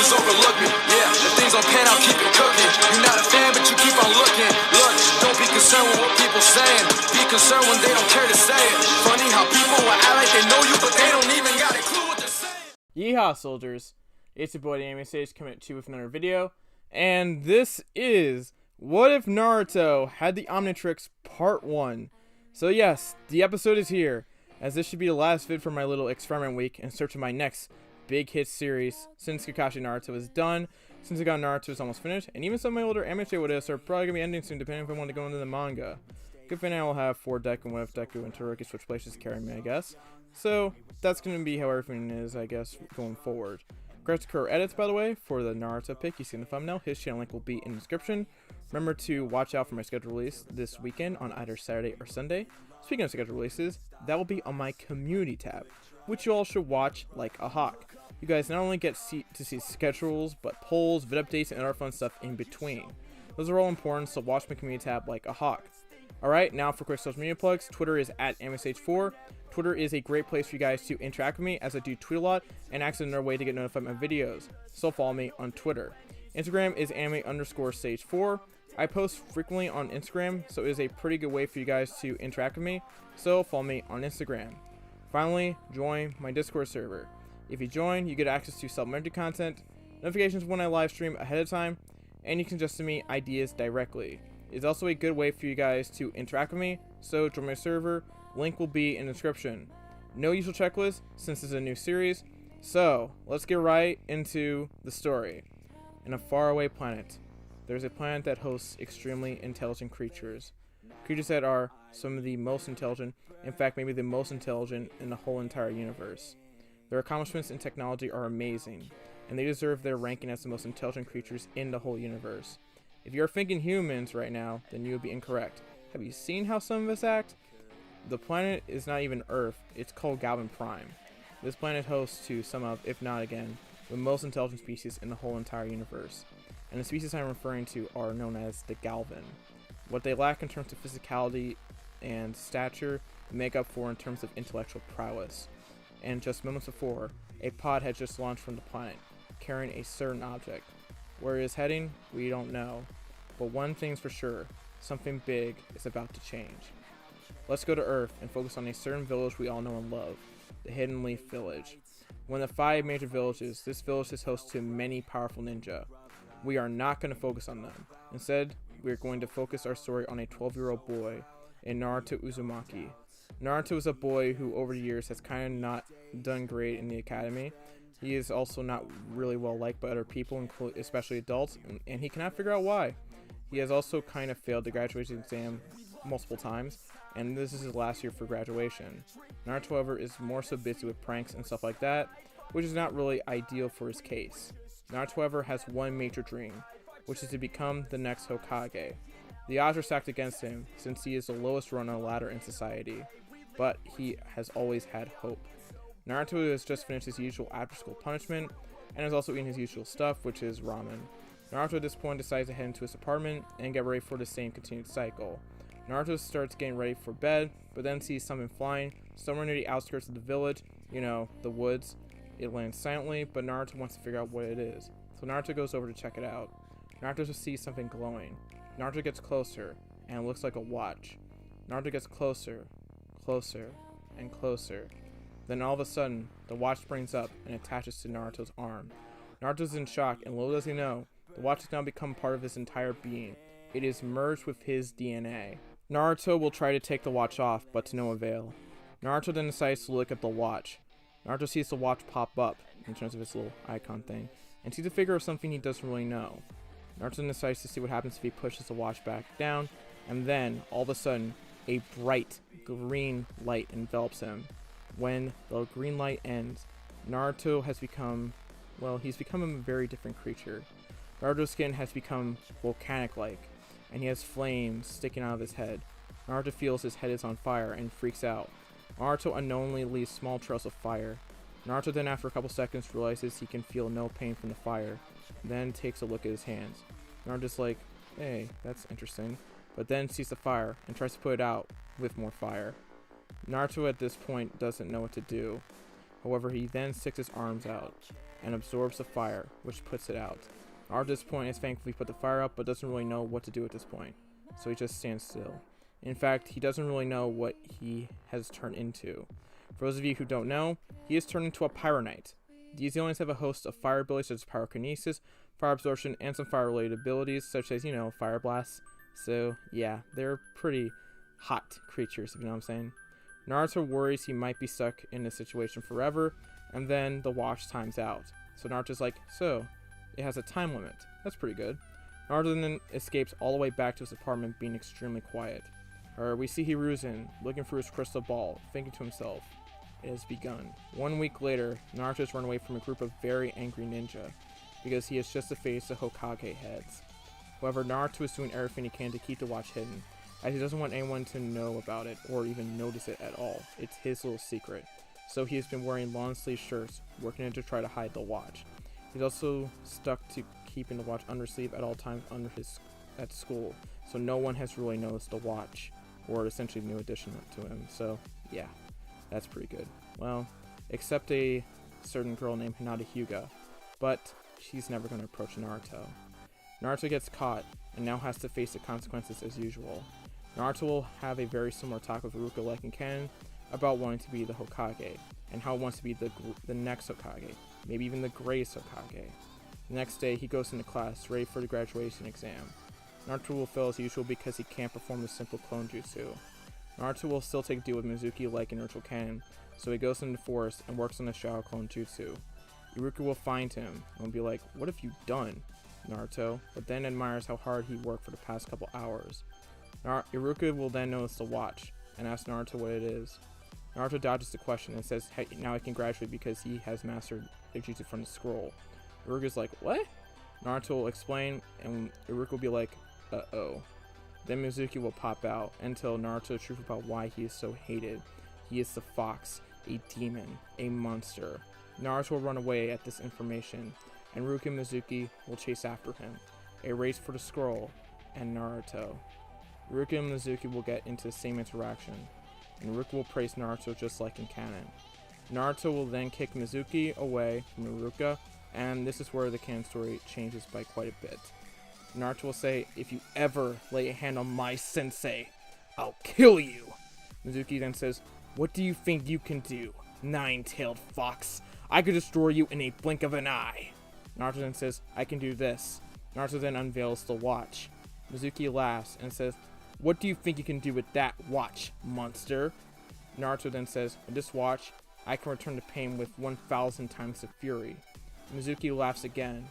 just overlook me. Yeah, if things don't pan out, keep it cooking. You're not a fan, but you keep on looking. Look, don't be concerned with what people saying. Be concerned when they don't care to say it. Funny how people will act like they know you, but they don't even got a clue what they're saying. Yeehaw, soldiers. It's your boy, the Anime Sage, coming at you with another video. And this is What If Naruto Had the Omnitrix Part 1. So yes, the episode is here, as this should be the last vid for my little experiment week in search of my next big hit series, since Kakashi Naruto is done, since Naruto is almost finished, and even some of my older anime videos are probably going to be ending soon, depending if I want to go into the manga. Good thing I will have 4 Deku, and What If Deku and Todoroki switch places to carry me, I guess. So that's going to be how everything is, I guess, going forward. Congrats to Kuro Edits, by the way, for the Naruto pick you see in the thumbnail. His channel link will be in the description. Remember to watch out for my scheduled release this weekend on either Saturday or Sunday. Speaking of scheduled releases, that will be on my community tab, which you all should watch like a hawk. You guys not only get to see schedules, but polls, vid updates, and other fun stuff in between. Those are all important, so watch my community tab like a hawk. Alright, now for quick social media plugs. Twitter is at AnimeSage4. Twitter is a great place for you guys to interact with me, as I do tweet a lot, and access another way to get notified of my videos. So follow me on Twitter. Instagram is anime_sage4. I post frequently on Instagram, so it is a pretty good way for you guys to interact with me, so follow me on Instagram. Finally, join my Discord server. If you join, you get access to supplementary content, notifications when I live stream ahead of time, and you can just send me ideas directly. It's also a good way for you guys to interact with me, so join my server. Link will be in the description. No usual checklist since it's a new series, so let's get right into the story. In a faraway planet, there's a planet that hosts extremely intelligent creatures. Creatures that are some of the most intelligent, in fact maybe the most intelligent in the whole entire universe. Their accomplishments in technology are amazing, and they deserve their ranking as the most intelligent creatures in the whole universe. If you're thinking humans right now, then you would be incorrect. Have you seen how some of us act? The planet is not even Earth, it's called Galvin Prime. This planet hosts to some of, if not again, the most intelligent species in the whole entire universe. And the species I'm referring to are known as the Galvin. What they lack in terms of physicality and stature, they make up for in terms of intellectual prowess. And just moments before, a pod had just launched from the planet, carrying a certain object. Where it is heading, we don't know. But one thing's for sure, something big is about to change. Let's go to Earth and focus on a certain village we all know and love, the Hidden Leaf Village. One of the 5 major villages, this village is host to many powerful ninja. We are not going to focus on them. Instead, we are going to focus our story on a 12-year-old boy, in Naruto Uzumaki. Naruto is a boy who over the years has kind of not done great in the academy. He is also not really well liked by other people, especially adults, and he cannot figure out why. He has also kind of failed the graduation exam multiple times, and this is his last year for graduation. Naruto, however, is more so busy with pranks and stuff like that, which is not really ideal for his case. Naruto, however, has one major dream, which is to become the next Hokage. The odds are stacked against him, since he is the lowest rung on the ladder in society, but he has always had hope. Naruto has just finished his usual after-school punishment, and is also eating his usual stuff, which is ramen. Naruto at this point decides to head into his apartment and get ready for the same continued cycle. Naruto starts getting ready for bed, but then sees something flying somewhere near the outskirts of the village, you know, the woods. It lands silently, but Naruto wants to figure out what it is, so Naruto goes over to check it out. Naruto sees something glowing. Naruto gets closer, and it looks like a watch. Naruto gets closer, closer, and closer. Then all of a sudden, the watch springs up and attaches to Naruto's arm. Naruto's in shock, and little does he know, the watch has now become part of his entire being. It is merged with his DNA. Naruto will try to take the watch off, but to no avail. Naruto then decides to look at the watch. Naruto sees the watch pop up, in terms of its little icon thing, and sees a figure of something he doesn't really know. Naruto then decides to see what happens if he pushes the watch back down, and then, all of a sudden, a bright green light envelops him. When the green light ends, Naruto has become, well, he's become a very different creature. Naruto's skin has become volcanic-like, and he has flames sticking out of his head. Naruto feels his head is on fire and freaks out. Naruto unknowingly leaves small trails of fire. Naruto then after a couple seconds realizes he can feel no pain from the fire, then takes a look at his hands. Naruto's like, hey, that's interesting, but then sees the fire and tries to put it out with more fire. Naruto at this point doesn't know what to do. However, he then sticks his arms out. and absorbs the fire, which puts it out. Naruto at this point is thankfully put the fire up, but doesn't really know what to do at this point, so he just stands still. In fact, he doesn't really know what he has turned into. For those of you who don't know, he has turned into a Pyro Knight. These aliens have a host of fire abilities such as pyrokinesis, fire absorption, and some fire-related abilities such as, fire blasts. So, yeah, they're pretty hot creatures, if you know what I'm saying. Naruto worries he might be stuck in this situation forever, and then the watch times out. So Naruto's like, so, it has a time limit. That's pretty good. Naruto then escapes all the way back to his apartment, being extremely quiet. We see Hiruzen looking through his crystal ball, thinking to himself, it has begun. 1 week later, Naruto's run away from a group of very angry ninja, because he has just defeated the Hokage heads. However, Naruto is doing everything he can to keep the watch hidden, as he doesn't want anyone to know about it or even notice it at all. It's his little secret. So he has been wearing long sleeve shirts, working to try to hide the watch. He's also stuck to keeping the watch under sleeve at all times at school, so no one has really noticed the watch, or essentially the new addition to him. So yeah, that's pretty good. Well, except a certain girl named Hinata Hyuga, but she's never going to approach Naruto. Naruto gets caught and now has to face the consequences as usual. Naruto will have a very similar talk with Iruka like in canon about wanting to be the Hokage, and how he wants to be the next Hokage, maybe even the greatest Hokage. The next day, he goes into class, ready for the graduation exam. Naruto will fail as usual because he can't perform the simple clone jutsu. Naruto will still take a deal with Mizuki like in original canon, so he goes into the forest and works on the Shadow Clone Jutsu. Iruka will find him and will be like, what have you done, Naruto? But then admires how hard he worked for the past couple hours. Iruka will then notice the watch and ask Naruto what it is. Naruto dodges the question and says, hey, now I can graduate because he has mastered the jutsu from the scroll. Iruka's like, what? Naruto will explain, and Iruka will be like, uh-oh. Then Mizuki will pop out and tell Naruto the truth about why he is so hated. He is the fox, a demon, a monster. Naruto will run away at this information, and Iruka and Mizuki will chase after him. A race for the scroll, and Naruto. Iruka and Mizuki will get into the same interaction, and Iruka will praise Naruto just like in canon. Naruto will then kick Mizuki away from Iruka, and this is where the canon story changes by quite a bit. Naruto will say, if you ever lay a hand on my sensei, I'll kill you. Mizuki then says, what do you think you can do, nine-tailed fox? I could destroy you in a blink of an eye. Naruto then says, I can do this. Naruto then unveils the watch. Mizuki laughs and says, what do you think you can do with that watch, monster? Naruto then says, with this watch, I can return the pain with 1,000 times the fury. Mizuki laughs again,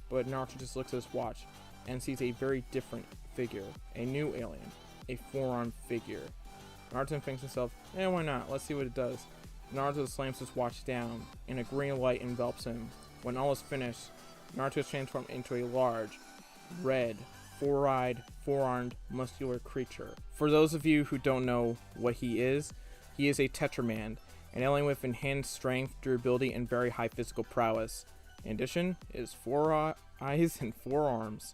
but Naruto just looks at his watch and sees a very different figure, a new alien, a four-armed figure. Naruto thinks to himself, why not? Let's see what it does. Naruto slams his watch down, and a green light envelops him. When all is finished, Naruto is transformed into a large, red, four-eyed, four-armed, muscular creature. For those of you who don't know what he is a Tetraman, an alien with enhanced strength, durability, and very high physical prowess. In addition, it has 4 eyes and 4 arms.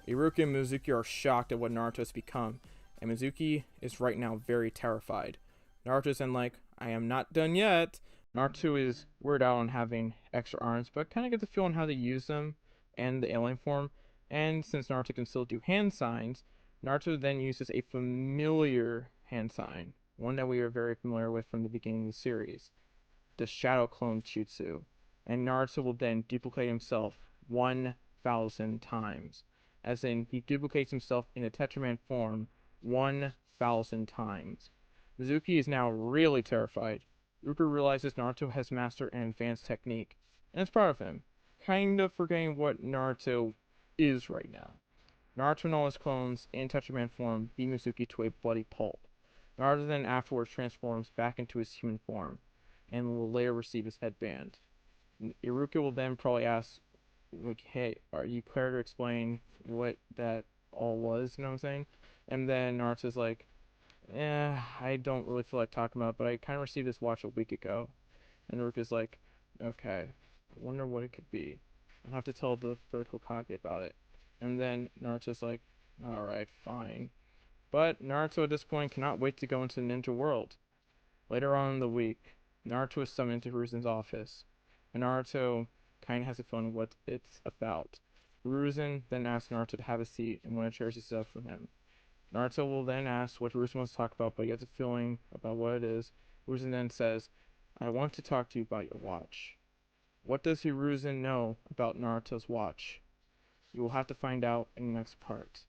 Iruka and Mizuki are shocked at what Naruto has become, and Mizuki is right now very terrified. Naruto's then like, I am not done yet. Naruto is weirded out on having extra arms, but kind of gets the feel on how to use them and the alien form. And since Naruto can still do hand signs, Naruto then uses a familiar hand sign, one that we are very familiar with from the beginning of the series, the Shadow Clone Jutsu. And Naruto will then duplicate himself 1,000 times. As in, he duplicates himself in a Tetraman form 1,000 times. Mizuki is now really terrified. Iruka realizes Naruto has mastered an advanced technique, and is proud of him, kind of forgetting what Naruto is right now. Naruto and all his clones in Tetraman form beat Mizuki to a bloody pulp. Naruto then afterwards transforms back into his human form, and will later receive his headband. Iruka will then probably ask, like, hey, are you clear to explain what that all was, you know what I'm saying? And then Naruto's like, I don't really feel like talking about it, but I kind of received this watch a week ago. And Iruka's like, okay, I wonder what it could be. I'll have to tell the third Hokage about it. And then Naruto's like, alright, fine. But Naruto at this point cannot wait to go into the ninja world. Later on in the week, Naruto is summoned to Hiruzen's office, and Naruto kind of has a feeling what it's about. Hiruzen then asks Naruto to have a seat in one of the chairs he set up for him. Naruto will then ask what Hiruzen wants to talk about, but he gets a feeling about what it is. Hiruzen then says, I want to talk to you about your watch. What does Hiruzen know about Naruto's watch? You will have to find out in the next part.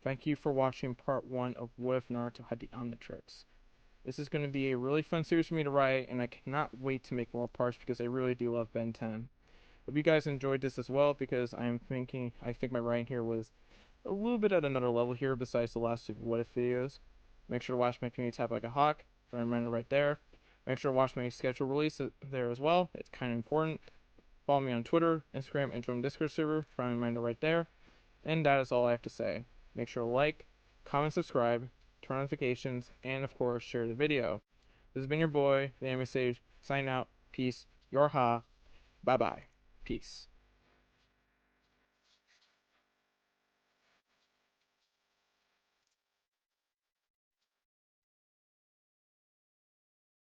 Thank you for watching part 1 of What If Naruto Had the Omnitrix. This is going to be a really fun series for me to write, and I cannot wait to make more parts because I really do love Ben 10. Hope you guys enjoyed this as well, because I think my writing here was a little bit at another level here besides the last 2 What If videos. Make sure to watch my community tab like a hawk, for a reminder right there. Make sure to watch my schedule release there as well, it's kind of important. Follow me on Twitter, Instagram, and join the Discord server, for a reminder right there. And that is all I have to say. Make sure to like, comment, subscribe, turn on notifications, and of course share the video. This has been your boy, the Anime Sage, signing out. Peace. YEEHAW. Bye bye. Peace.